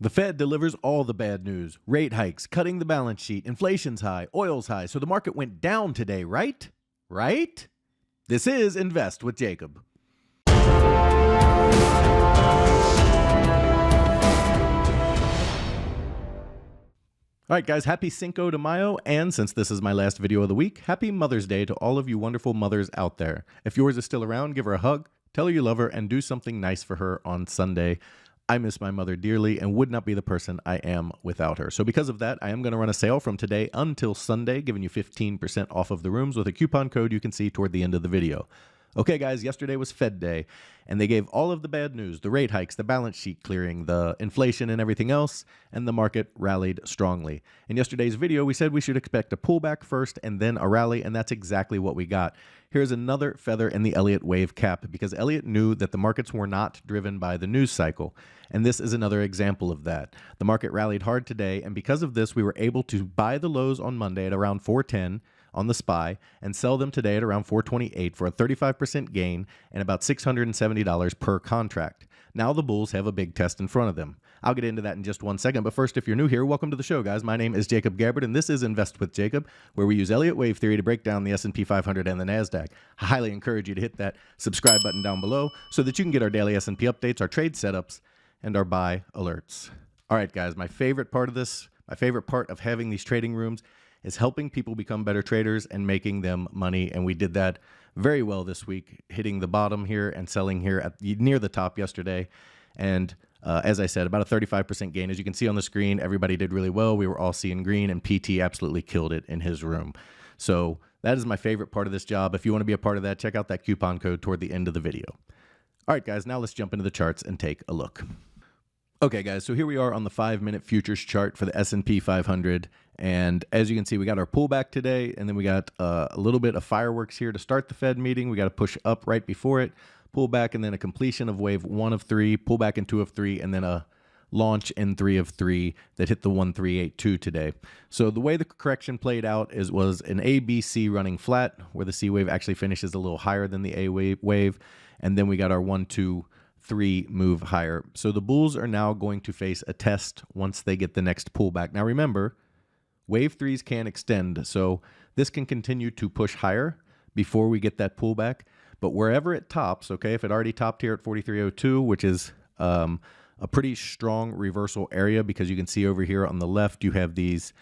The Fed delivers all the bad news. Rate hikes, cutting the balance sheet, inflation's high, oil's high, so the market went down today, right? Right? This is Invest with Jacob. All right, guys, happy Cinco de Mayo, and since this is my last video of the week, happy Mother's Day to all of you wonderful mothers out there. If yours is still around, give her a hug, tell her you love her, and do something nice for her on Sunday. I miss my mother dearly and would not be the person I am without her. So because of that, I am going to run a sale from today until Sunday, giving you 15% off of the rooms with a coupon code you can see toward the end of the video. Okay, guys, yesterday was Fed Day, and they gave all of the bad news, the rate hikes, the balance sheet clearing, the inflation and everything else, and the market rallied strongly. In yesterday's video, we said we should expect a pullback first and then a rally, and that's exactly what we got. Here's another feather in the Elliott Wave cap, because Elliott knew that the markets were not driven by the news cycle, and this is another example of that. The market rallied hard today, and because of this, we were able to buy the lows on Monday at around 410, on the SPY and sell them today at around 428 for a 35% gain and about $670 per contract. Now the bulls have a big test in front of them. I'll get into that in just one second, but first, if you're new here, welcome to the show, guys. My name is Jacob Gabbard, and this is Invest with Jacob, where we use Elliott Wave Theory to break down the SP 500 and the NASDAQ. I highly encourage you to hit that subscribe button down below so that you can get our daily S&P updates, our trade setups, and our buy alerts. All right, guys, my favorite part of having these trading rooms is helping people become better traders and making them money. And we did that very well this week, hitting the bottom here and selling here at near the top yesterday. And as I said, about a 35% gain. As you can see on the screen, everybody did really well. We were all seeing green, and PT absolutely killed it in his room. So that is my favorite part of this job. If you want to be a part of that, check out that coupon code toward the end of the video. All right, guys, now let's jump into the charts and take a look. Okay, guys, so here we are on the 5-minute futures chart for the S&P 500. And as you can see, we got our pullback today, and then we got a little bit of fireworks here to start the Fed meeting. We got to push up right before it, pullback, and then a completion of wave 1 of 3, pullback in 2 of 3, and then a launch in 3 of 3 that hit the 1382 today. So the way the correction played out was an ABC running flat, where the C wave actually finishes a little higher than the A wave, and then we got our 1, 2, 3 move higher. So the bulls are now going to face a test once they get the next pullback. Now remember, wave 3s can extend, so this can continue to push higher before we get that pullback. But wherever it tops, okay, if it already topped here at 4302, which is a pretty strong reversal area, because you can see over here on the left, you have these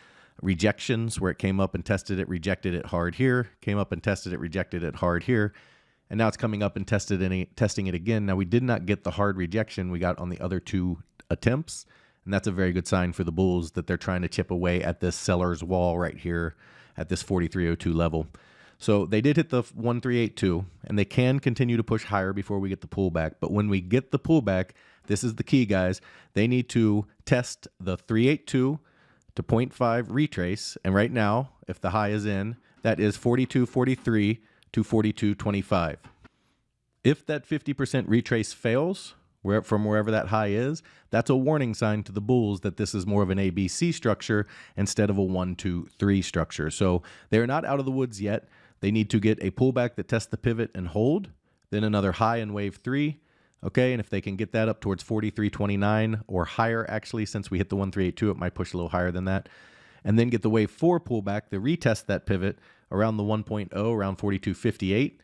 rejections where it came up and tested it, rejected it hard here, came up and tested it, rejected it hard here. And now it's coming up and testing it again. Now, we did not get the hard rejection we got on the other 2 attempts. And that's a very good sign for the bulls that they're trying to chip away at this seller's wall right here at this 4302 level. So they did hit the 1382, and they can continue to push higher before we get the pullback. But when we get the pullback, this is the key, guys. They need to test the 382 to 0.5 retrace. And right now, if the high is in, that is 42.43 to 42.25. If that 50% retrace fails, from wherever that high is, that's a warning sign to the bulls that this is more of an ABC structure instead of a 1, 2, 3 structure. So they're not out of the woods yet. They need to get a pullback that tests the pivot and hold, then another high in wave 3. Okay, and if they can get that up towards 43.29 or higher, actually, since we hit the 1382, it might push a little higher than that. And then get the wave 4 pullback, the retest that pivot around the 1.0, around 42.58,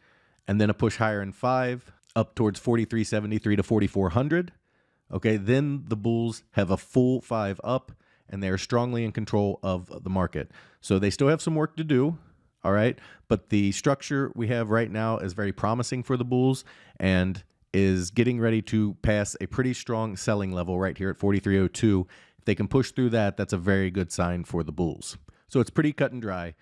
and then a push higher in 5, up towards 43.73 to 4400. Okay, then the bulls have a full 5 up, and they are strongly in control of the market. So they still have some work to do, all right? But the structure we have right now is very promising for the bulls and is getting ready to pass a pretty strong selling level right here at 4302. If they can push through that, that's a very good sign for the bulls. So it's pretty cut and dry.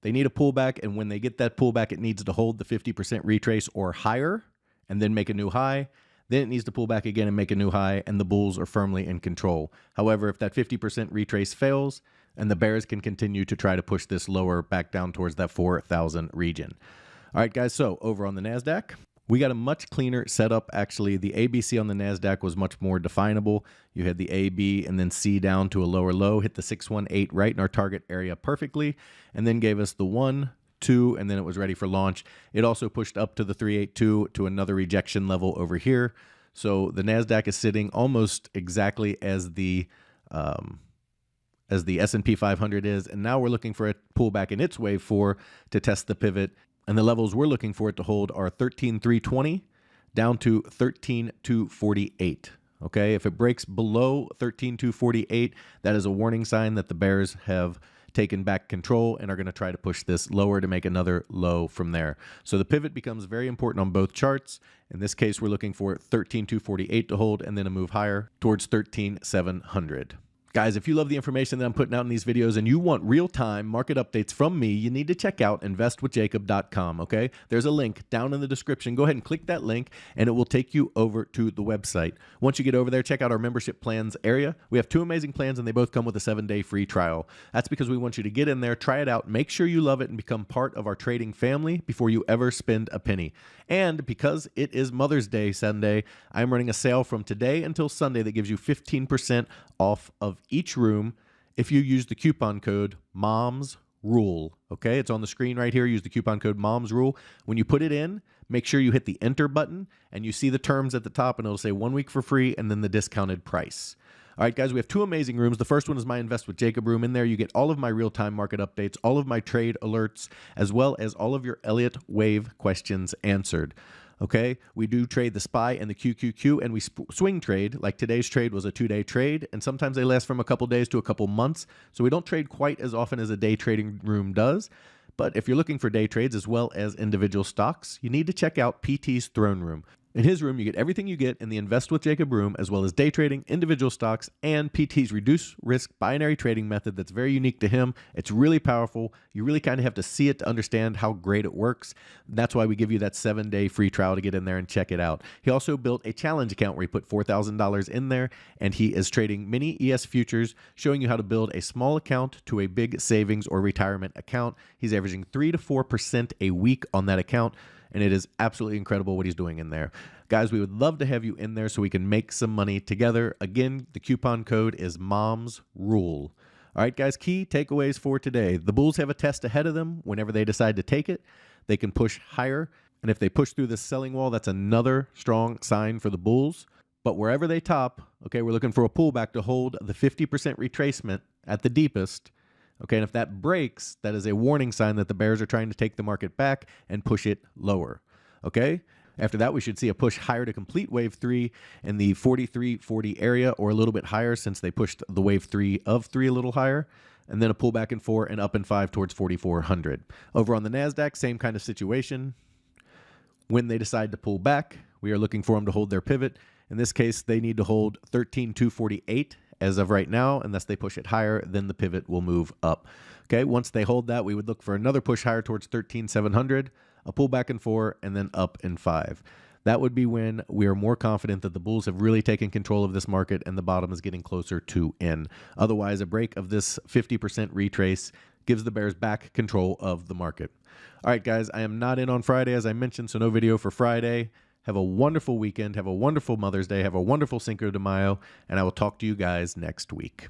They need a pullback, and when they get that pullback, it needs to hold the 50% retrace or higher and then make a new high. Then it needs to pull back again and make a new high, and the bulls are firmly in control. However, if that 50% retrace fails, and the bears can continue to try to push this lower back down towards that 4,000 region. All right, guys, so over on the NASDAQ, we got a much cleaner setup. Actually, the ABC on the NASDAQ was much more definable. You had the A, B, and then C down to a lower low, hit the 618 right in our target area perfectly, and then gave us the 1, 2, and then it was ready for launch. It also pushed up to the 382 to another rejection level over here. So the NASDAQ is sitting almost exactly as the S&P 500 is, and now we're looking for a pullback in its wave 4 to test the pivot, and the levels we're looking for it to hold are 13,320 down to 13,248. Okay, if it breaks below 13,248, that is a warning sign that the bears have taken back control and are going to try to push this lower to make another low from there. So the pivot becomes very important on both charts. In this case, we're looking for 13,248 to hold and then a move higher towards 13,700. Guys, if you love the information that I'm putting out in these videos and you want real-time market updates from me, you need to check out investwithjacob.com, okay? There's a link down in the description. Go ahead and click that link, and it will take you over to the website. Once you get over there, check out our membership plans area. We have 2 amazing plans, and they both come with a 7-day free trial. That's because we want you to get in there, try it out, make sure you love it, and become part of our trading family before you ever spend a penny. And because it is Mother's Day Sunday, I'm running a sale from today until Sunday that gives you 15% off of each room if you use the coupon code MOMSRULE. Okay, it's on the screen right here. Use the coupon code MOMSRULE. When you put it in, make sure you hit the enter button and you see the terms at the top, and it'll say 1 week for free and then the discounted price. All right, guys, we have 2 amazing rooms. The first one is my Invest with Jacob room. In there, you get all of my real-time market updates, all of my trade alerts, as well as all of your Elliott Wave questions answered. Okay, we do trade the SPY and the QQQ, and we swing trade. Like today's trade was a 2-day trade, and sometimes they last from a couple days to a couple months. So we don't trade quite as often as a day trading room does. But if you're looking for day trades as well as individual stocks, you need to check out PT's Throne Room. In his room, you get everything you get in the Invest with Jacob room, as well as day trading, individual stocks, and PT's reduced risk binary trading method that's very unique to him. It's really powerful. You really kind of have to see it to understand how great it works. That's why we give you that 7-day free trial to get in there and check it out. He also built a challenge account where he put $4,000 in there, and he is trading mini ES futures, showing you how to build a small account to a big savings or retirement account. He's averaging 3 to 4% a week on that account, and it is absolutely incredible what he's doing in there. Guys, we would love to have you in there so we can make some money together. Again, the coupon code is MOMSRULE. All right, guys, key takeaways for today. The bulls have a test ahead of them. Whenever they decide to take it, they can push higher. And if they push through this selling wall, that's another strong sign for the bulls. But wherever they top, okay, we're looking for a pullback to hold the 50% retracement at the deepest. Okay, and if that breaks, that is a warning sign that the bears are trying to take the market back and push it lower. Okay, after that, we should see a push higher to complete wave 3 in the 43.40 area, or a little bit higher since they pushed the wave 3 of 3 a little higher, and then a pullback in 4 and up in 5 towards 4,400. Over on the NASDAQ, same kind of situation. When they decide to pull back, we are looking for them to hold their pivot. In this case, they need to hold 13,248 as of right now. Unless they push it higher, then the pivot will move up. Okay, once they hold that, we would look for another push higher towards 13,700, a pullback in 4, and then up in 5. That would be when we are more confident that the bulls have really taken control of this market and the bottom is getting closer to in. Otherwise, a break of this 50% retrace gives the bears back control of the market. All right, guys, I am not in on Friday, as I mentioned, so no video for Friday. Have a wonderful weekend. Have a wonderful Mother's Day. Have a wonderful Cinco de Mayo, and I will talk to you guys next week.